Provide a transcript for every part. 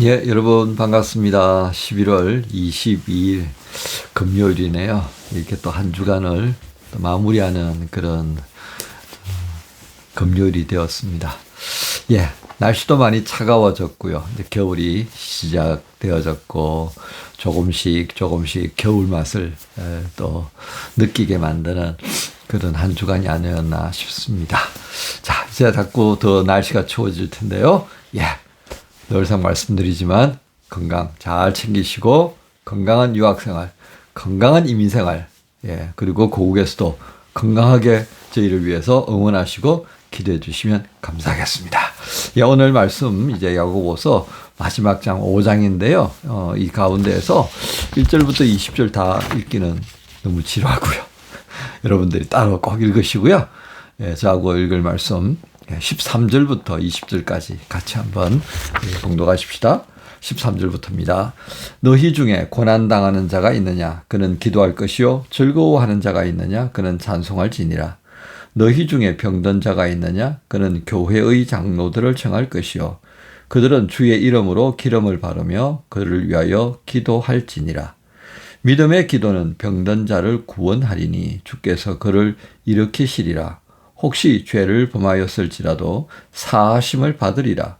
예, 여러분 반갑습니다. 11월 22일 금요일이네요. 이렇게 또 한 주간을 또 마무리하는 그런 금요일이 되었습니다. 예, 날씨도 많이 차가워졌고요. 이제 겨울이 시작되어졌고 조금씩 겨울 맛을 또 느끼게 만드는 그런 한 주간이 아니었나 싶습니다. 자, 이제 자꾸 더 날씨가 추워질 텐데요. 예. 늘상 말씀드리지만 건강 잘 챙기시고 건강한 유학생활, 건강한 이민생활, 예, 그리고 고국에서도 건강하게 저희를 위해서 응원하시고 기도해 주시면 감사하겠습니다. 예, 오늘 말씀 이제 야고보서 마지막 장 5장인데요. 이 가운데에서 1절부터 20절 다 읽기는 너무 지루하고요. 여러분들이 따로 꼭 읽으시고요. 예, 저하고 읽을 말씀 13절부터 20절까지 같이 한번 봉독하십시다. 13절부터입니다. 너희 중에 고난당하는 자가 있느냐? 그는 기도할 것이요. 즐거워하는 자가 있느냐? 그는 찬송할지니라. 너희 중에 병든 자가 있느냐? 그는 교회의 장로들을 청할 것이요. 그들은 주의 이름으로 기름을 바르며 그를 위하여 기도할지니라. 믿음의 기도는 병든 자를 구원하리니 주께서 그를 일으키시리라. 혹시 죄를 범하였을지라도 사하심을 받으리라.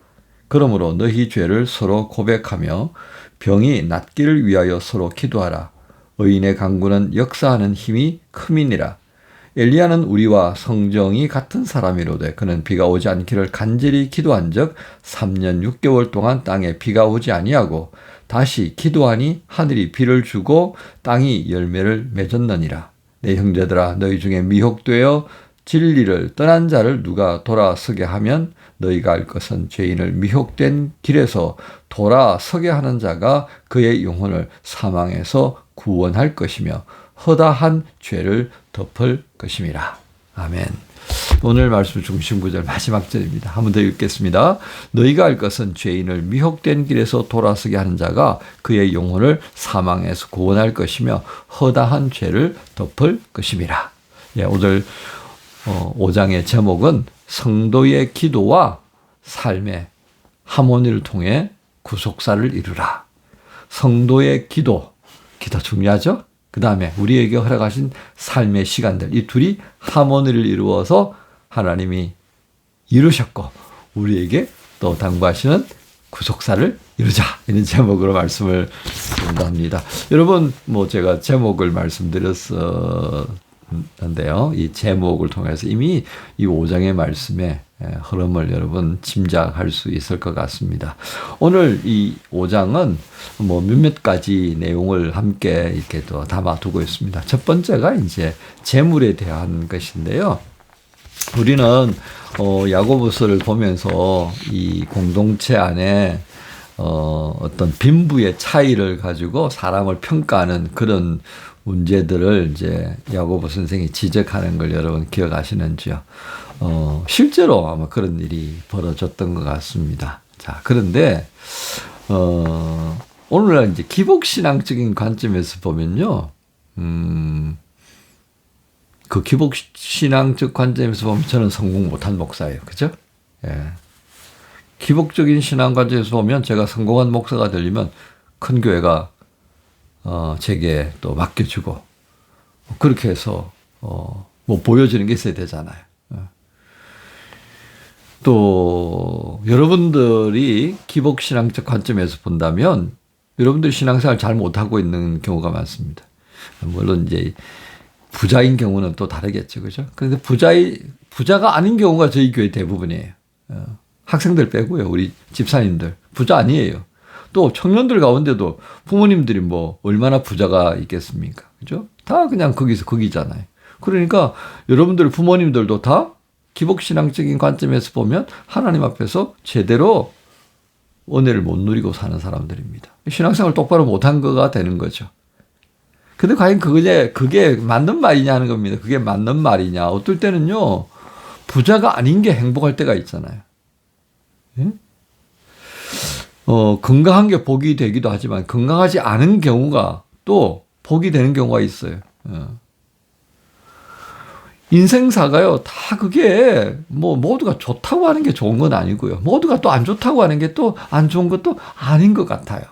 그러므로 너희 죄를 서로 고백하며 병이 낫기를 위하여 서로 기도하라. 의인의 간구는 역사하는 힘이 큼이니라. 엘리야는 우리와 성정이 같은 사람이로되 그는 비가 오지 않기를 간절히 기도한 적 3년 6개월 동안 땅에 비가 오지 아니하고 다시 기도하니 하늘이 비를 주고 땅이 열매를 맺었느니라. 내 형제들아, 너희 중에 미혹되어 진리를 떠난 자를 누가 돌아서게 하면 너희가 알 것은 죄인을 미혹된 길에서 돌아서게 하는 자가 그의 영혼을 사망에서 구원할 것이며 허다한 죄를 덮을 것임이라. 아멘. 오늘 말씀 중심 구절 마지막 절입니다. 한 번 더 읽겠습니다. 너희가 알 것은 죄인을 미혹된 길에서 돌아서게 하는 자가 그의 영혼을 사망에서 구원할 것이며 허다한 죄를 덮을 것임이라. 예, 오늘 5장의 제목은 성도의 기도와 삶의 하모니를 통해 구속사를 이루라. 성도의 기도 중요하죠? 그 다음에 우리에게 허락하신 삶의 시간들, 이 둘이 하모니를 이루어서 하나님이 이루셨고 우리에게 또 당부하시는 구속사를 이루자, 이런 제목으로 말씀을 드린답니다. 여러분, 제가 제목을 말씀드렸는데요. 이 제목을 통해서 이미 이 5장의 말씀의 흐름을 여러분 짐작할 수 있을 것 같습니다. 오늘 이 5장은 몇몇 가지 내용을 함께 이렇게 또 담아두고 있습니다. 첫 번째가 이제 재물에 대한 것인데요. 우리는 야고보서를 보면서 이 공동체 안에 어떤 빈부의 차이를 가지고 사람을 평가하는 그런 문제들을 이제 야고보 선생이 지적하는 걸 여러분 기억하시는지요? 실제로 아마 그런 일이 벌어졌던 것 같습니다. 자, 그런데, 오늘날 이제 기복신앙적인 관점에서 보면요, 그 기복신앙적 관점에서 보면 저는 성공 못한 목사예요. 그죠? 예. 기복적인 신앙 관점에서 보면 제가 성공한 목사가 되려면 큰 교회가 제게 또 맡겨주고, 그렇게 해서, 보여주는 게 있어야 되잖아요. 또, 여러분들이 기복신앙적 관점에서 본다면, 여러분들이 신앙생활 잘 못하고 있는 경우가 많습니다. 물론 이제, 부자인 경우는 또 다르겠죠. 그죠? 그런데 부자가 아닌 경우가 저희 교회 대부분이에요. 학생들 빼고요. 우리 집사님들. 부자 아니에요. 또 청년들 가운데도 부모님들이 얼마나 부자가 있겠습니까? 그죠? 다 그냥 거기잖아요. 그러니까 여러분들 부모님들도 다 기복신앙적인 관점에서 보면 하나님 앞에서 제대로 은혜를 못 누리고 사는 사람들입니다. 신앙생활 똑바로 못한 거가 되는 거죠. 근데 과연 그게 맞는 말이냐 하는 겁니다. 그게 맞는 말이냐. 어떨 때는요, 부자가 아닌 게 행복할 때가 있잖아요. 예? 건강한 게 복이 되기도 하지만 건강하지 않은 경우가 또 복이 되는 경우가 있어요. 인생사가요, 다 그게 뭐 모두가 좋다고 하는 게 좋은 건 아니고요. 모두가 또 안 좋다고 하는 게 또 안 좋은 것도 아닌 것 같아요.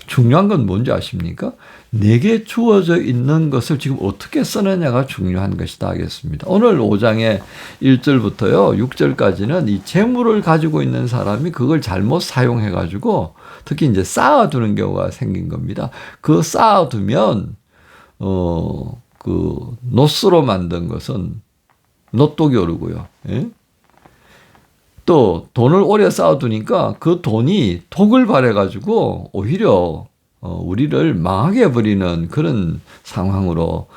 중요한 건 뭔지 아십니까? 내게 주어져 있는 것을 지금 어떻게 쓰느냐가 중요한 것이다 하겠습니다. 오늘 5장의 1절부터요, 6절까지는 이 재물을 가지고 있는 사람이 그걸 잘못 사용해가지고 특히 이제 쌓아두는 경우가 생긴 겁니다. 그 쌓아두면, 그 노스로 만든 것은 노독이 오르고요. 예? 또 돈을 오래 쌓아두니까 그 돈이 독을 발해가지고 오히려 우리를 망하게 해버리는 그런 상황으로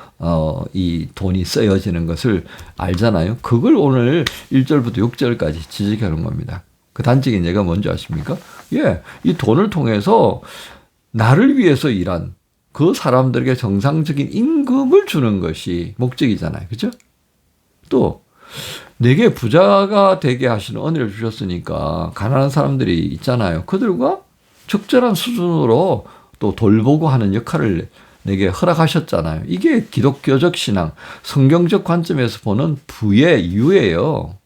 이 돈이 쓰여지는 것을 알잖아요. 그걸 오늘 1절부터 6절까지 지적해 놓은 겁니다. 그 단적인 예가 뭔지 아십니까? 예, 이 돈을 통해서 나를 위해서 일한 그 사람들에게 정상적인 임금을 주는 것이 목적이잖아요. 그죠? 또 내게 부자가 되게 하시는 은혜를 주셨으니까 가난한 사람들이 있잖아요. 그들과 적절한 수준으로 또 돌보고 하는 역할을 내게 허락하셨잖아요. 이게 기독교적 신앙, 성경적 관점에서 보는 부의 이유예요.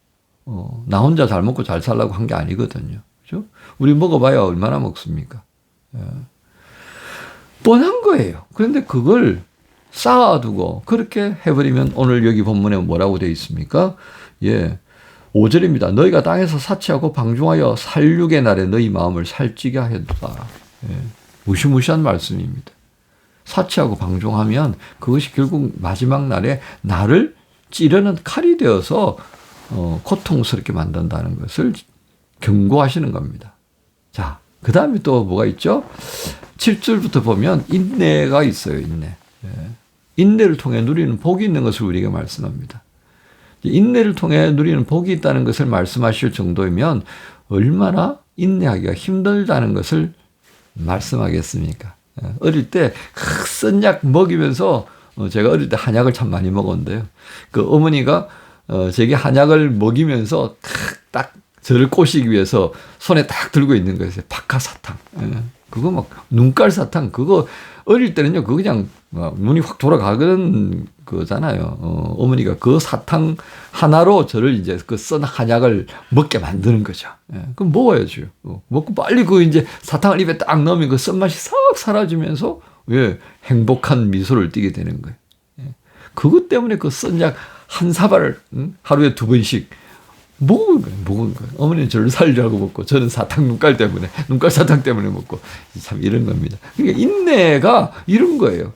나 혼자 잘 먹고 잘 살라고 한 게 아니거든요. 그죠? 우리 먹어봐야 얼마나 먹습니까? 예. 뻔한 거예요. 그런데 그걸 쌓아두고 그렇게 해버리면 오늘 여기 본문에 뭐라고 되어 있습니까? 예, 5절입니다. 너희가 땅에서 사치하고 방종하여 살육의 날에 너희 마음을 살찌게 하였다. 예, 무시무시한 말씀입니다. 사치하고 방종하면 그것이 결국 마지막 날에 나를 찌르는 칼이 되어서 고통스럽게 만든다는 것을 경고하시는 겁니다. 자, 그 다음에 또 뭐가 있죠? 7절부터 보면 인내가 있어요. 인내. 예. 인내를 통해 누리는 복이 있는 것을 우리에게 말씀합니다. 인내를 통해 누리는 복이 있다는 것을 말씀하실 정도이면 얼마나 인내하기가 힘들다는 것을 말씀하겠습니까? 어릴 때 쓴 약 먹이면서 제가 어릴 때 한약을 참 많이 먹었는데요. 그 어머니가 제게 한약을 먹이면서 딱 저를 꼬시기 위해서 손에 딱 들고 있는 거였어요. 박하사탕. 그거 막 눈깔 사탕. 그거 어릴 때는요. 그거 그냥 눈이 확 돌아가는 거잖아요. 어머니가 그 사탕 하나로 저를 이제 그 쓴 한약을 먹게 만드는 거죠. 그럼 먹어야죠. 먹고 빨리 그 이제 사탕을 입에 딱 넣으면 그 쓴맛이 싹 사라지면서 예, 행복한 미소를 띠게 되는 거예요. 그것 때문에 그 쓴 약 한 사발을 하루에 2번씩 먹은 거예요. 어머니는 저를 살려고 먹고 저는 사탕 눈깔 사탕 때문에 먹고 참 이런 겁니다. 그러니까 인내가 이런 거예요.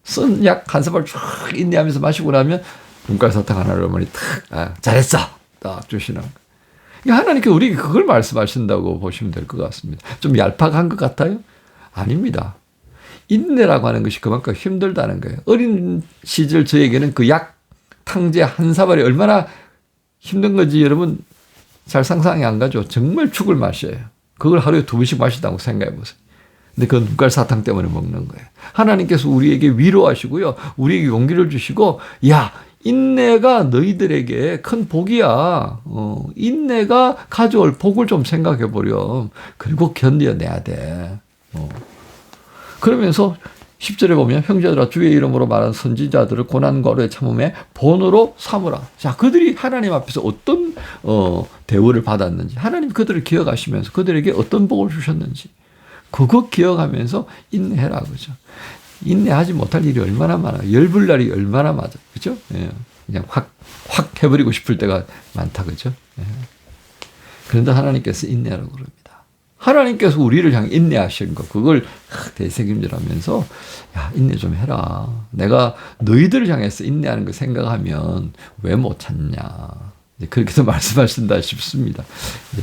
쓴 약 한 사발 쭉 인내하면서 마시고 나면 눈깔 사탕 하나를 어머니 탁 잘했어 딱 주시는 거예요. 그러니까 하나님께서 우리에게 그걸 말씀하신다고 보시면 될 것 같습니다. 좀 얄팍한 것 같아요? 아닙니다. 인내라고 하는 것이 그만큼 힘들다는 거예요. 어린 시절 저에게는 그 약 탕제 한 사발이 얼마나 힘든 건지 여러분 잘 상상이 안 가죠. 정말 죽을 맛이에요. 그걸 하루에 2번씩 마시다고 생각해 보세요. 근데 그 눈깔 사탕 때문에 먹는 거예요. 하나님께서 우리에게 위로하시고요. 우리에게 용기를 주시고 야 인내가 너희들에게 큰 복이야. 인내가 가져올 복을 좀 생각해 보렴. 그리고 견뎌내야 돼. 그러면서 10절에 보면 형제들아 주의 이름으로 말한 선지자들을 고난과 어려움에 참음에 본으로 삼으라. 자, 그들이 하나님 앞에서 어떤 대우를 받았는지 하나님 그들을 기억하시면서 그들에게 어떤 복을 주셨는지 그거 기억하면서 인내해라. 그죠? 인내하지 못할 일이 얼마나 많아요. 열불 날이 얼마나 많아요. 그죠? 예. 그냥 확 해버리고 싶을 때가 많다. 그죠? 예. 그런데 하나님께서 인내하라고 그럽니다. 하나님께서 우리를 향해 인내하신 거, 그걸 대책임질하면서, 야, 인내 좀 해라. 내가 너희들을 향해서 인내하는 거 생각하면 왜 못 참냐. 그렇게도 말씀하신다 싶습니다.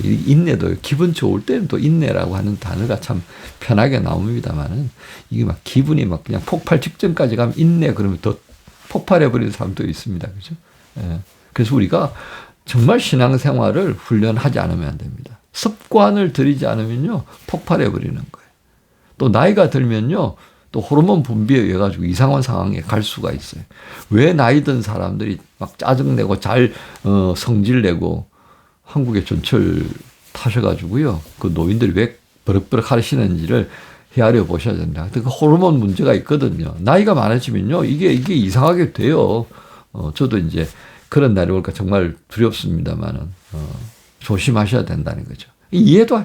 인내도 기분 좋을 때는 또 인내라고 하는 단어가 참 편하게 나옵니다만은, 이게 막 기분이 막 그냥 폭발 직전까지 가면 인내 그러면 더 폭발해버리는 사람도 있습니다. 그죠? 예. 그래서 우리가 정말 신앙생활을 훈련하지 않으면 안 됩니다. 습관을 들이지 않으면요, 폭발해버리는 거예요. 또 나이가 들면요, 또 호르몬 분비에 의해 가지고 이상한 상황에 갈 수가 있어요. 왜 나이 든 사람들이 막 짜증내고 잘 성질내고 한국에 전철 타셔가지고요, 그 노인들이 왜 버럭버럭 하시는지를 헤아려 보셔야 된다. 그 호르몬 문제가 있거든요. 나이가 많아지면요, 이게 이상하게 돼요. 저도 이제 그런 날이 올까 정말 두렵습니다만은, 조심하셔야 된다는 거죠. 이해도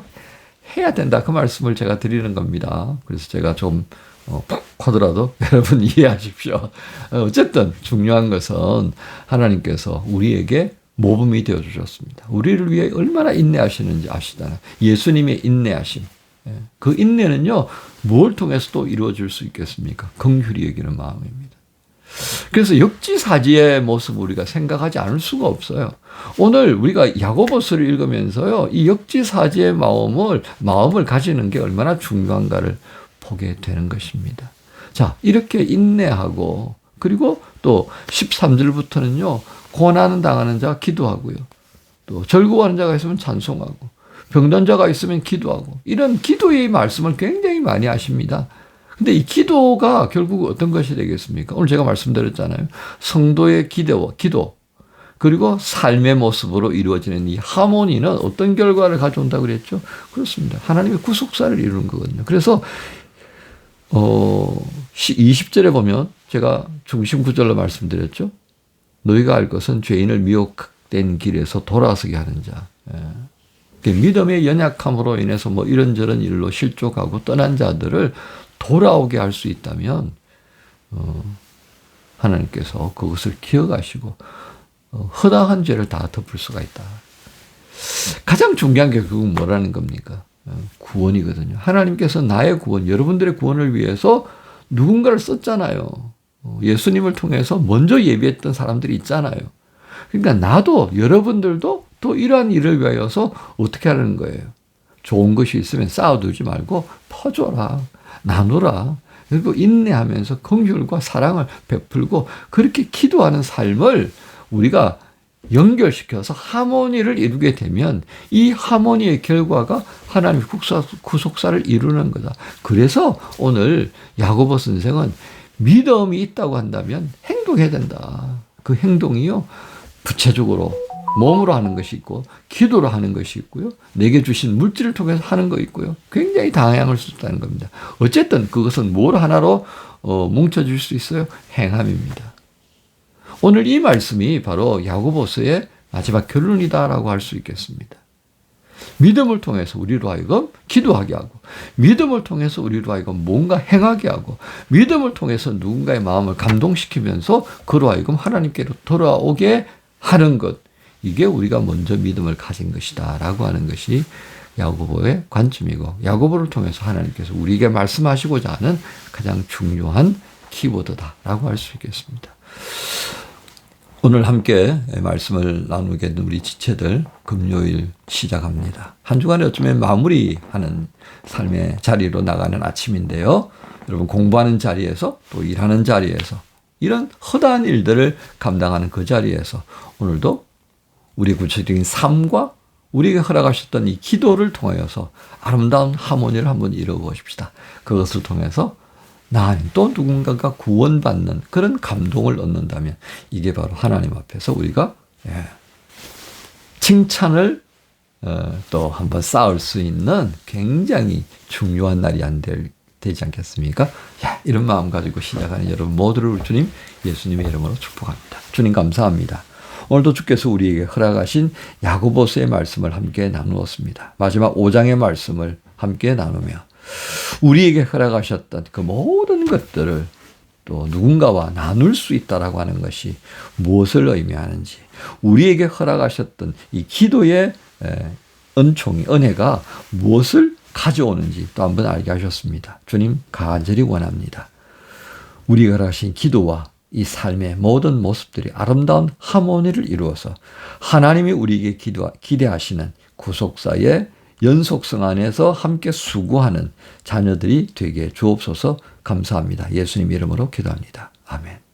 해야 된다. 그 말씀을 제가 드리는 겁니다. 그래서 제가 좀, 푹 하더라도 여러분 이해하십시오. 어쨌든 중요한 것은 하나님께서 우리에게 모범이 되어 주셨습니다. 우리를 위해 얼마나 인내하시는지 아시잖아요. 예수님의 인내하심. 그 인내는요, 뭘 통해서 또 이루어질 수 있겠습니까? 긍휼히 여기는 마음입니다. 그래서 역지사지의 모습을 우리가 생각하지 않을 수가 없어요. 오늘 우리가 야고보서를 읽으면서요, 이 역지사지의 마음을 가지는 게 얼마나 중요한가를 보게 되는 것입니다. 자, 이렇게 인내하고, 그리고 또 13절부터는요, 고난을 당하는 자가 기도하고요. 또 절구하는 자가 있으면 찬송하고, 병든 자가 있으면 기도하고, 이런 기도의 말씀을 굉장히 많이 하십니다. 근데 이 기도가 결국 어떤 것이 되겠습니까? 오늘 제가 말씀드렸잖아요. 성도의 기도, 그리고 삶의 모습으로 이루어지는 이 하모니는 어떤 결과를 가져온다고 그랬죠? 그렇습니다. 하나님의 구속사를 이루는 거거든요. 그래서 20절에 보면 제가 중심 구절로 말씀드렸죠. 너희가 알 것은 죄인을 미혹된 길에서 돌아서게 하는 자. 믿음의 연약함으로 인해서 뭐 이런저런 일로 실족하고 떠난 자들을 돌아오게 할 수 있다면 하나님께서 그것을 기억하시고 허다한 죄를 다 덮을 수가 있다. 가장 중요한 게 결국 뭐라는 겁니까? 구원이거든요. 하나님께서 나의 구원, 여러분들의 구원을 위해서 누군가를 썼잖아요. 예수님을 통해서 먼저 예비했던 사람들이 있잖아요. 그러니까 나도 여러분들도 또 이러한 일을 위하여서 어떻게 하는 거예요? 좋은 것이 있으면 쌓아두지 말고 퍼줘라, 나누라. 그리고 인내하면서 긍휼과 사랑을 베풀고 그렇게 기도하는 삶을 우리가 연결시켜서 하모니를 이루게 되면 이 하모니의 결과가 하나님의 구속사를 이루는 거다. 그래서 오늘 야고보 선생은 믿음이 있다고 한다면 행동해야 된다. 그 행동이요, 구체적으로 몸으로 하는 것이 있고 기도로 하는 것이 있고요. 내게 주신 물질을 통해서 하는 거 있고요. 굉장히 다양할 수 있다는 겁니다. 어쨌든 그것은 뭘 하나로 뭉쳐질 수 있어요? 행함입니다. 오늘 이 말씀이 바로 야고보서의 마지막 결론이다라고 할 수 있겠습니다. 믿음을 통해서 우리로 하여금 기도하게 하고, 믿음을 통해서 우리로 하여금 뭔가 행하게 하고, 믿음을 통해서 누군가의 마음을 감동시키면서 그로 하여금 하나님께로 돌아오게 하는 것, 이게 우리가 먼저 믿음을 가진 것이다 라고 하는 것이 야고보의 관점이고, 야고보를 통해서 하나님께서 우리에게 말씀하시고자 하는 가장 중요한 키워드다라고 할 수 있겠습니다. 오늘 함께 말씀을 나누게 된 우리 지체들 금요일 시작합니다. 한 주간에 어쩌면 마무리하는 삶의 자리로 나가는 아침인데요. 여러분 공부하는 자리에서 또 일하는 자리에서 이런 허다한 일들을 감당하는 그 자리에서 오늘도 우리 구체적인 삶과 우리에게 허락하셨던 이 기도를 통하여서 아름다운 하모니를 한번 이루어보십시다. 그것을 통해서 나 아닌 또 누군가가 구원받는 그런 감동을 얻는다면 이게 바로 하나님 앞에서 우리가 칭찬을 또 한번 쌓을 수 있는 굉장히 중요한 날이 되지 않겠습니까? 이런 마음 가지고 시작하는 여러분 모두를 주님 예수님의 이름으로 축복합니다. 주님 감사합니다. 오늘도 주께서 우리에게 허락하신 야고보서의 말씀을 함께 나누었습니다. 마지막 5장의 말씀을 함께 나누며 우리에게 허락하셨던 그 모든 것들을 또 누군가와 나눌 수 있다라고 하는 것이 무엇을 의미하는지, 우리에게 허락하셨던 이 기도의 은혜가 무엇을 가져오는지 또 한번 알게 하셨습니다. 주님 간절히 원합니다. 우리가 허락하신 기도와 이 삶의 모든 모습들이 아름다운 하모니를 이루어서 하나님이 우리에게 기대하시는 구속사의 연속성 안에서 함께 수고하는 자녀들이 되게 주옵소서. 감사합니다. 예수님 이름으로 기도합니다. 아멘.